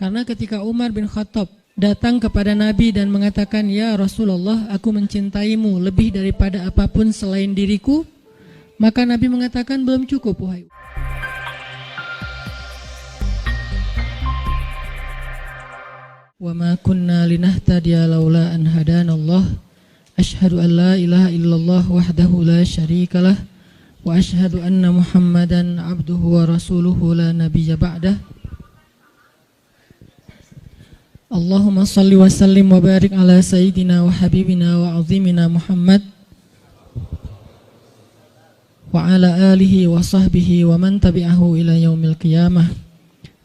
Karena ketika Umar bin Khattab datang kepada Nabi dan mengatakan, "Ya Rasulullah, aku mencintaimu lebih daripada apapun selain diriku," maka Nabi mengatakan, "Belum cukup, wahai." Wa ma kunna linahtadiya laula an hadanallah. Asyhadu an la ilaha illallah wahdahu la syarikalah wa asyhadu anna Muhammadan abduhu wa rasuluhu la nabiyya ba'dah. Allahumma salli wa sallim wa barik ala sayyidina wa habibina wa azimina Muhammad wa ala alihi wa sahbihi wa man tabi'ahu ila yaumil qiyamah.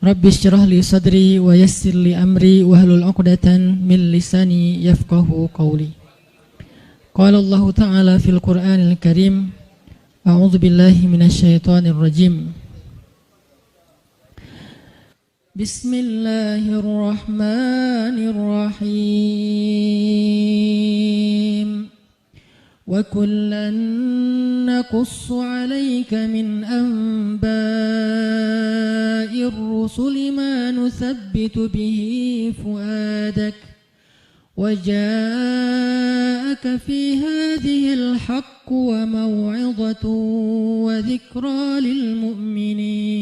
Rabbi syrah li sadri wa yassir li amri wa hlul 'uqdatan min lisani yafqahu qawli. Qala Allah Ta'ala fil Qur'anil Karim, a'udzu billahi minasy syaithanir rajim. Bismillahirrahmanirrahim. Wa kullan naqussu 'alaika min anba'ir rusuli ma nuthabbitu bihi fu'adak wa ja'aka fi hadhil haqqu wa maw'izatun wa dhikra lil mu'minin.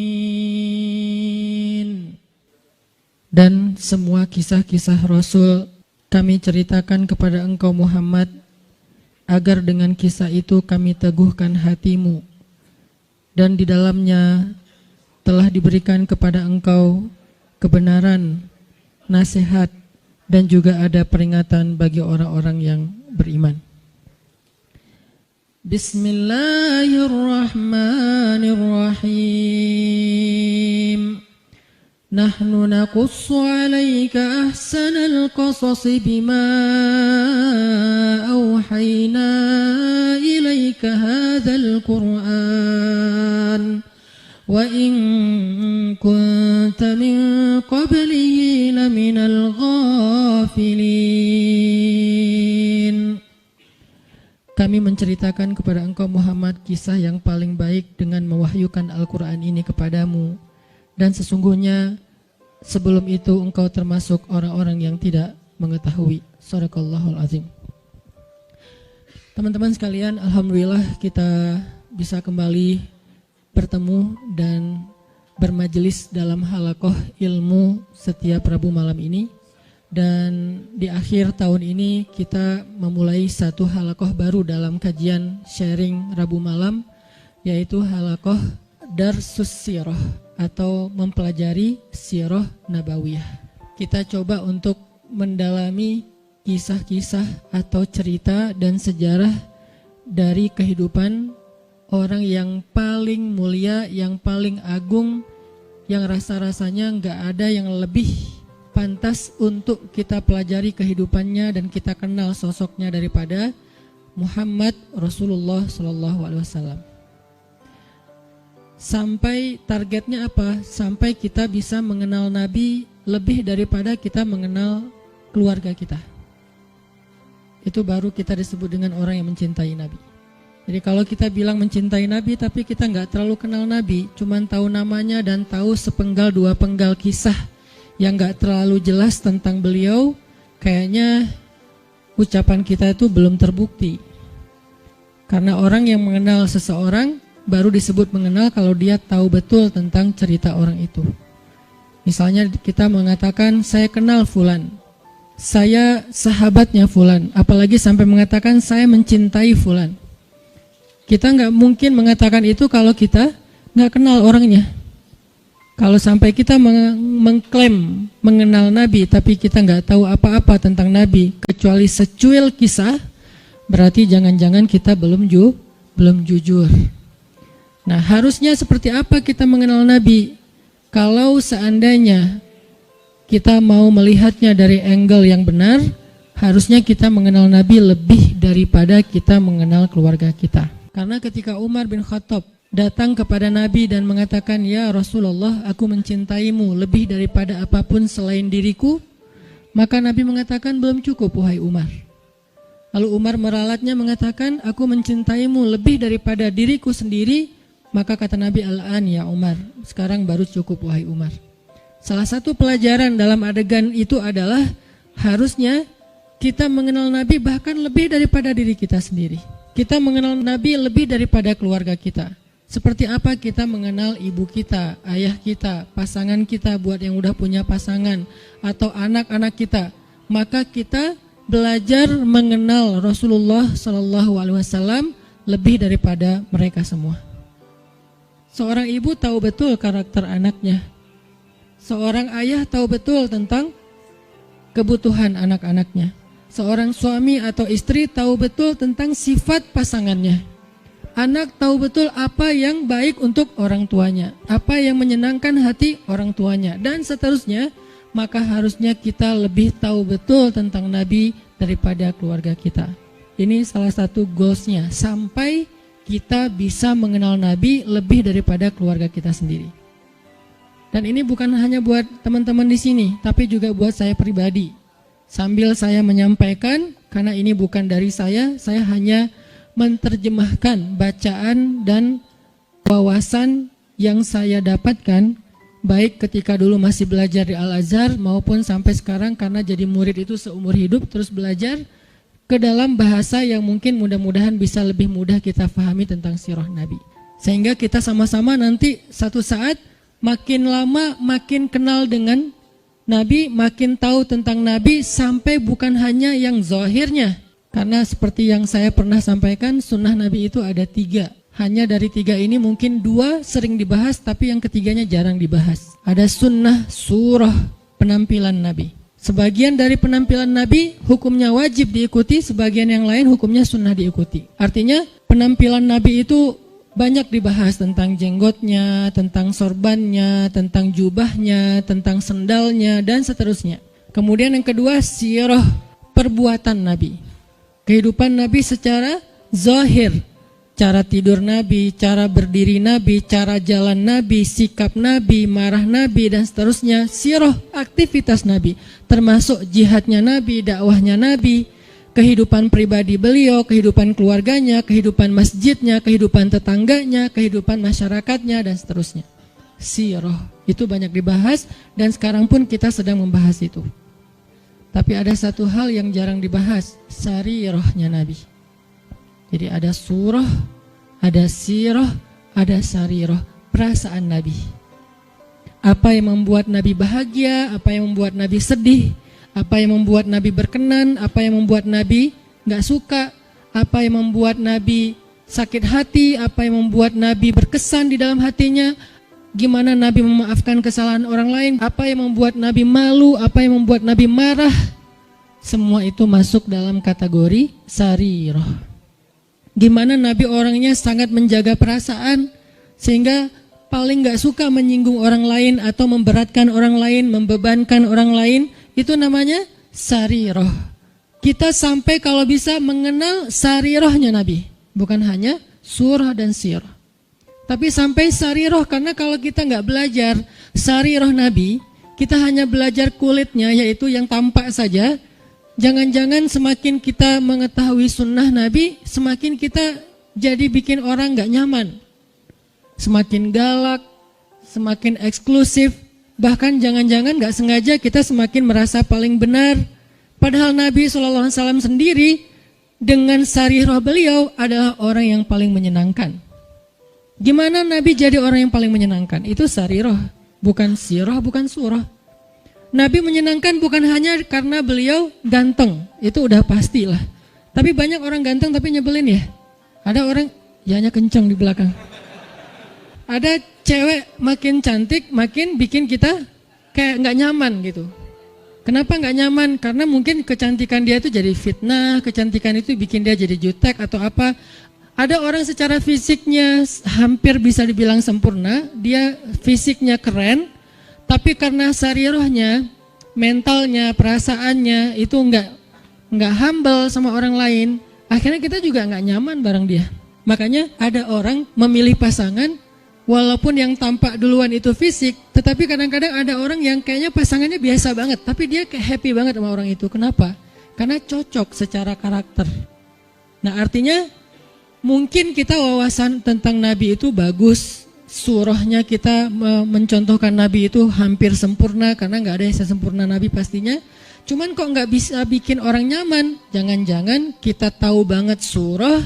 Dan semua kisah-kisah Rasul kami ceritakan kepada engkau Muhammad, agar dengan kisah itu kami teguhkan hatimu, dan di dalamnya telah diberikan kepada engkau kebenaran, nasihat, dan juga ada peringatan bagi orang-orang yang beriman. Bismillahirrahmanirrahim. Nahnu naqussu 'alaika ahsanal qasasi bima awhayna ilaika hadzal Qur'an wa in kunta min qablihi laminal ghafilin. Kami menceritakan kepada engkau Muhammad kisah yang paling baik dengan mewahyukan Al-Quran ini kepadamu, dan sesungguhnya sebelum itu engkau termasuk orang-orang yang tidak mengetahui. Shadaqallahul azim. Teman-teman sekalian, alhamdulillah kita bisa kembali bertemu dan bermajelis dalam halaqah ilmu setiap Rabu malam ini. Dan di akhir tahun ini kita memulai satu halaqah baru dalam kajian sharing Rabu malam, yaitu halaqah Darsus Sirah atau mempelajari sirah nabawiyah. Kita coba untuk mendalami kisah-kisah atau cerita dan sejarah dari kehidupan orang yang paling mulia, yang paling agung, yang rasa-rasanya nggak ada yang lebih pantas untuk kita pelajari kehidupannya dan kita kenal sosoknya daripada Muhammad Rasulullah SAW. Sampai targetnya apa? Sampai kita bisa mengenal Nabi lebih daripada kita mengenal keluarga kita. Itu baru kita disebut dengan orang yang mencintai Nabi. Jadi kalau kita bilang mencintai Nabi tapi kita nggak terlalu kenal Nabi, cuman tahu namanya dan tahu sepenggal dua penggal kisah yang nggak terlalu jelas tentang beliau, kayaknya ucapan kita itu belum terbukti. Karena orang yang mengenal seseorang baru disebut mengenal kalau dia tahu betul tentang cerita orang itu. Misalnya kita mengatakan saya kenal fulan, saya sahabatnya fulan, apalagi sampai mengatakan saya mencintai fulan. Kita nggak mungkin mengatakan itu kalau kita nggak kenal orangnya. Kalau sampai kita mengklaim mengenal Nabi tapi kita nggak tahu apa-apa tentang Nabi kecuali secuil kisah, berarti jangan-jangan kita belum jujur. Nah, harusnya seperti apa kita mengenal Nabi? Kalau seandainya kita mau melihatnya dari angle yang benar, harusnya kita mengenal Nabi lebih daripada kita mengenal keluarga kita. Karena ketika Umar bin Khattab datang kepada Nabi dan mengatakan, "Ya Rasulullah, aku mencintaimu lebih daripada apapun selain diriku," maka Nabi mengatakan, "Belum cukup, wahai Umar." Lalu Umar meralatnya mengatakan, "Aku mencintaimu lebih daripada diriku sendiri," maka kata Nabi, "Al-an ya Umar, sekarang baru cukup wahai Umar." Salah satu pelajaran dalam adegan itu adalah harusnya kita mengenal Nabi bahkan lebih daripada diri kita sendiri. Kita mengenal Nabi lebih daripada keluarga kita. Seperti apa kita mengenal ibu kita, ayah kita, pasangan kita buat yang udah punya pasangan, atau anak-anak kita. Maka kita belajar mengenal Rasulullah SAW lebih daripada mereka semua. Seorang ibu tahu betul karakter anaknya. Seorang ayah tahu betul tentang kebutuhan anak-anaknya. Seorang suami atau istri tahu betul tentang sifat pasangannya. Anak tahu betul apa yang baik untuk orang tuanya, apa yang menyenangkan hati orang tuanya, dan seterusnya. Maka harusnya kita lebih tahu betul tentang Nabi daripada keluarga kita. Ini salah satu goalsnya, sampai kita bisa mengenal Nabi lebih daripada keluarga kita sendiri. Dan ini bukan hanya buat teman-teman di sini, tapi juga buat saya pribadi. Sambil saya menyampaikan, karena ini bukan dari saya hanya menerjemahkan bacaan dan wawasan yang saya dapatkan, baik ketika dulu masih belajar di Al-Azhar maupun sampai sekarang karena jadi murid itu seumur hidup terus belajar ke dalam bahasa yang mungkin mudah-mudahan bisa lebih mudah kita pahami tentang sirah Nabi. Sehingga kita sama-sama nanti satu saat makin lama makin kenal dengan Nabi, makin tahu tentang Nabi, sampai bukan hanya yang zahirnya. Karena seperti yang saya pernah sampaikan, sunnah Nabi itu ada 3. Hanya dari 3 ini mungkin 2 sering dibahas, tapi yang ketiganya jarang dibahas. Ada sunnah surah penampilan Nabi. Sebagian dari penampilan Nabi hukumnya wajib diikuti, sebagian yang lain hukumnya sunnah diikuti. Artinya penampilan Nabi itu banyak dibahas tentang jenggotnya, tentang sorbannya, tentang jubahnya, tentang sendalnya, dan seterusnya. Kemudian yang kedua, sirah perbuatan Nabi. Kehidupan Nabi secara zahir. Cara tidur Nabi, cara berdiri Nabi, cara jalan Nabi, sikap Nabi, marah Nabi, dan seterusnya. Sirah aktivitas Nabi, termasuk jihadnya Nabi, dakwahnya Nabi, kehidupan pribadi beliau, kehidupan keluarganya, kehidupan masjidnya, kehidupan tetangganya, kehidupan masyarakatnya, dan seterusnya. Sirah itu banyak dibahas, dan sekarang pun kita sedang membahas itu. Tapi ada satu hal yang jarang dibahas, sarirahnya Nabi. Jadi ada surah, ada sirah, ada sarirah, perasaan Nabi. Apa yang membuat Nabi bahagia, apa yang membuat Nabi sedih, apa yang membuat Nabi berkenan, apa yang membuat Nabi gak suka, apa yang membuat Nabi sakit hati, apa yang membuat Nabi berkesan di dalam hatinya, gimana Nabi memaafkan kesalahan orang lain, apa yang membuat Nabi malu, apa yang membuat Nabi marah. Semua itu masuk dalam kategori sarirah. Gimana Nabi orangnya sangat menjaga perasaan, sehingga paling gak suka menyinggung orang lain atau memberatkan orang lain, membebankan orang lain. Itu namanya sarirah. Kita sampai kalau bisa mengenal sarirahnya Nabi. Bukan hanya surah dan sirah. Tapi sampai sarirah, karena kalau kita nggak belajar sarirah Nabi, kita hanya belajar kulitnya, yaitu yang tampak saja. Jangan-jangan semakin kita mengetahui sunnah Nabi, semakin kita jadi bikin orang nggak nyaman. Semakin galak, semakin eksklusif, bahkan jangan-jangan gak sengaja kita semakin merasa paling benar. Padahal Nabi SAW sendiri dengan sarirah beliau adalah orang yang paling menyenangkan. Gimana Nabi jadi orang yang paling menyenangkan? Itu sarirah, bukan sirah, bukan surah. Nabi menyenangkan bukan hanya karena beliau ganteng, itu udah pastilah. Tapi banyak orang ganteng tapi nyebelin ya. Ada orang, yanya kenceng di belakang. Ada cewek makin cantik, makin bikin kita kayak gak nyaman gitu. Kenapa gak nyaman? Karena mungkin kecantikan dia itu jadi fitnah, kecantikan itu bikin dia jadi jutek atau apa. Ada orang secara fisiknya hampir bisa dibilang sempurna, dia fisiknya keren, tapi karena sarirahnya, mentalnya, perasaannya itu nggak humble sama orang lain, akhirnya kita juga nggak nyaman bareng dia. Makanya ada orang memilih pasangan, walaupun yang tampak duluan itu fisik, tetapi kadang-kadang ada orang yang kayaknya pasangannya biasa banget, tapi dia kayak happy banget sama orang itu. Kenapa? Karena cocok secara karakter. Nah artinya, mungkin kita wawasan tentang Nabi itu bagus, surahnya kita mencontohkan Nabi itu hampir sempurna, karena nggak ada yang sempurna Nabi pastinya. Cuman kok nggak bisa bikin orang nyaman? Jangan-jangan kita tahu banget surah,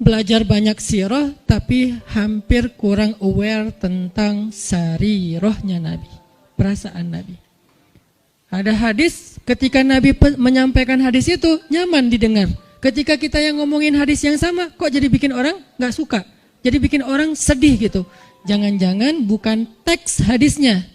belajar banyak sirah, tapi hampir kurang aware tentang sarirahnya Nabi, perasaan Nabi. Ada hadis, ketika Nabi menyampaikan hadis itu nyaman didengar. Ketika kita yang ngomongin hadis yang sama, kok jadi bikin orang nggak suka, jadi bikin orang sedih gitu. Jangan-jangan bukan teks hadisnya.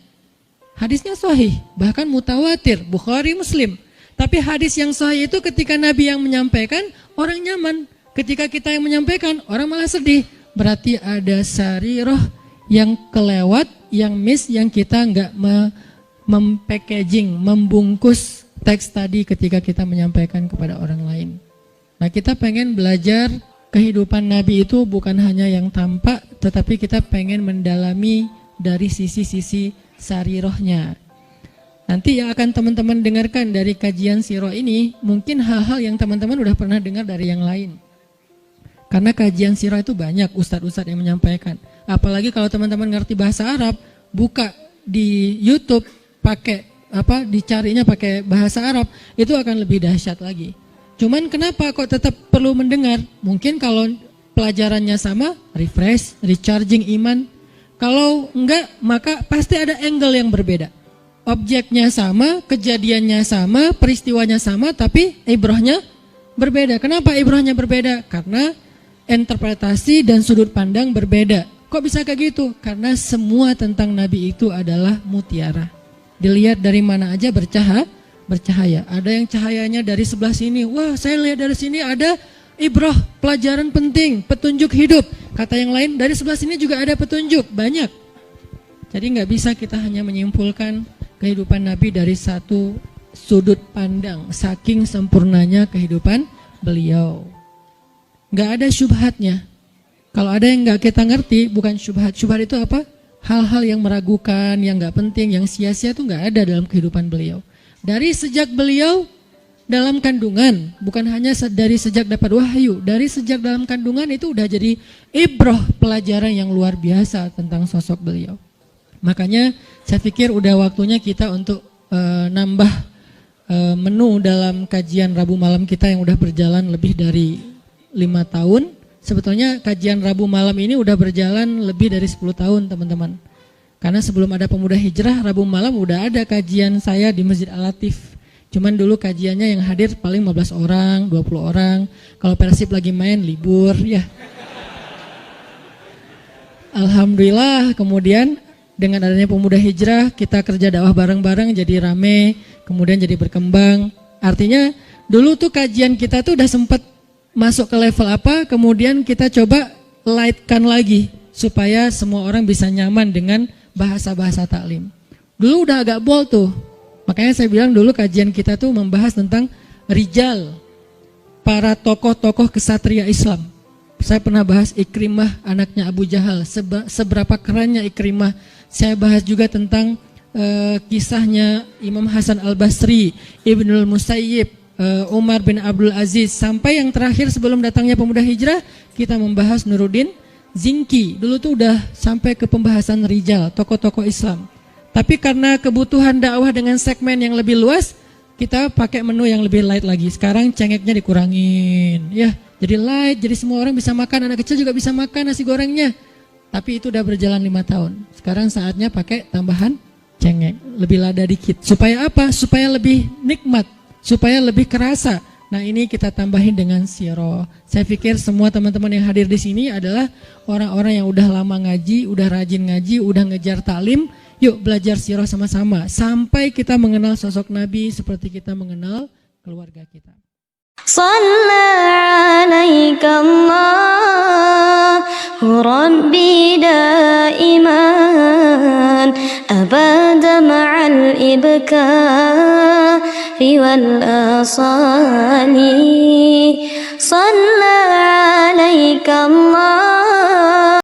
Hadisnya sahih, bahkan mutawatir, Bukhari, Muslim. Tapi hadis yang sahih itu ketika Nabi yang menyampaikan, orang nyaman. Ketika kita yang menyampaikan, orang malah sedih. Berarti ada sarirah yang kelewat, yang miss, yang kita nggak packaging, membungkus teks tadi ketika kita menyampaikan kepada orang lain. Nah, kita pengen belajar kehidupan Nabi itu bukan hanya yang tampak, tetapi kita pengen mendalami dari sisi-sisi sarirahnya. Nanti yang akan teman-teman dengarkan dari kajian sirah ini, mungkin hal-hal yang teman-teman udah pernah dengar dari yang lain. Karena kajian sirah itu banyak ustadz-ustadz yang menyampaikan. Apalagi kalau teman-teman ngerti bahasa Arab, buka di YouTube dicarinya pakai bahasa Arab, itu akan lebih dahsyat lagi. Cuman kenapa kok tetap perlu mendengar? Mungkin kalau pelajarannya sama, refresh, recharging iman. Kalau enggak, maka pasti ada angle yang berbeda. Objeknya sama, kejadiannya sama, peristiwanya sama, tapi ibrahnya berbeda. Kenapa ibrahnya berbeda? Karena interpretasi dan sudut pandang berbeda. Kok bisa kayak gitu? Karena semua tentang Nabi itu adalah mutiara. Dilihat dari mana aja bercahaya. Ada yang cahayanya dari sebelah sini. Wah, saya lihat dari sini ada ibrah, pelajaran penting, petunjuk hidup. Kata yang lain, dari sebelah sini juga ada petunjuk, banyak. Jadi nggak bisa kita hanya menyimpulkan kehidupan Nabi dari satu sudut pandang, saking sempurnanya kehidupan beliau. Nggak ada syubhatnya. Kalau ada yang nggak kita ngerti, bukan syubhat. Syubhat itu apa? Hal-hal yang meragukan, yang nggak penting, yang sia-sia itu nggak ada dalam kehidupan beliau. Dari sejak beliau dalam kandungan, bukan hanya dari sejak dapat wahyu, dari sejak dalam kandungan itu udah jadi ibrah, pelajaran yang luar biasa tentang sosok beliau. Makanya saya pikir udah waktunya kita untuk nambah menu dalam kajian Rabu malam kita yang udah berjalan lebih dari 5 tahun. Sebetulnya kajian Rabu malam ini udah berjalan lebih dari 10 tahun teman-teman. Karena sebelum ada Pemuda Hijrah, Rabu malam udah ada kajian saya di Masjid Al-Latif. Cuman dulu kajiannya yang hadir paling 15 orang, 20 orang. Kalau Persib lagi main libur ya. Alhamdulillah kemudian dengan adanya Pemuda Hijrah kita kerja dakwah bareng-bareng jadi rame, kemudian jadi berkembang. Artinya dulu tuh kajian kita tuh udah sempat masuk ke level apa, kemudian kita coba lightkan lagi supaya semua orang bisa nyaman dengan bahasa-bahasa taklim. Dulu udah agak bold tuh. Makanya saya bilang dulu kajian kita tuh membahas tentang rijal, para tokoh-tokoh kesatria Islam. Saya pernah bahas Ikrimah, anaknya Abu Jahal, seberapa kerennya Ikrimah. Saya bahas juga tentang kisahnya Imam Hasan Al-Basri, Ibnul Musayyib, Umar bin Abdul Aziz. Sampai yang terakhir sebelum datangnya Pemuda Hijrah, kita membahas Nuruddin Zinki. Dulu tuh udah sampai ke pembahasan rijal, tokoh-tokoh Islam. Tapi karena kebutuhan dakwah dengan segmen yang lebih luas, kita pakai menu yang lebih light lagi. Sekarang cengeknya dikurangin, ya. Jadi light, jadi semua orang bisa makan, anak kecil juga bisa makan nasi gorengnya. Tapi itu udah berjalan 5 tahun. Sekarang saatnya pakai tambahan cengek, lebih lada dikit. Supaya apa? Supaya lebih nikmat, supaya lebih kerasa. Nah ini kita tambahin dengan sirah. Saya pikir semua teman-teman yang hadir di sini adalah orang-orang yang udah lama ngaji, udah rajin ngaji, udah ngejar taklim. Yuk belajar sirah sama-sama sampai kita mengenal sosok Nabi seperti kita mengenal keluarga kita. Shalla alaika Allahu Rabbi daiman abada ma'al ibkari wal asali. Shalla alaika Allah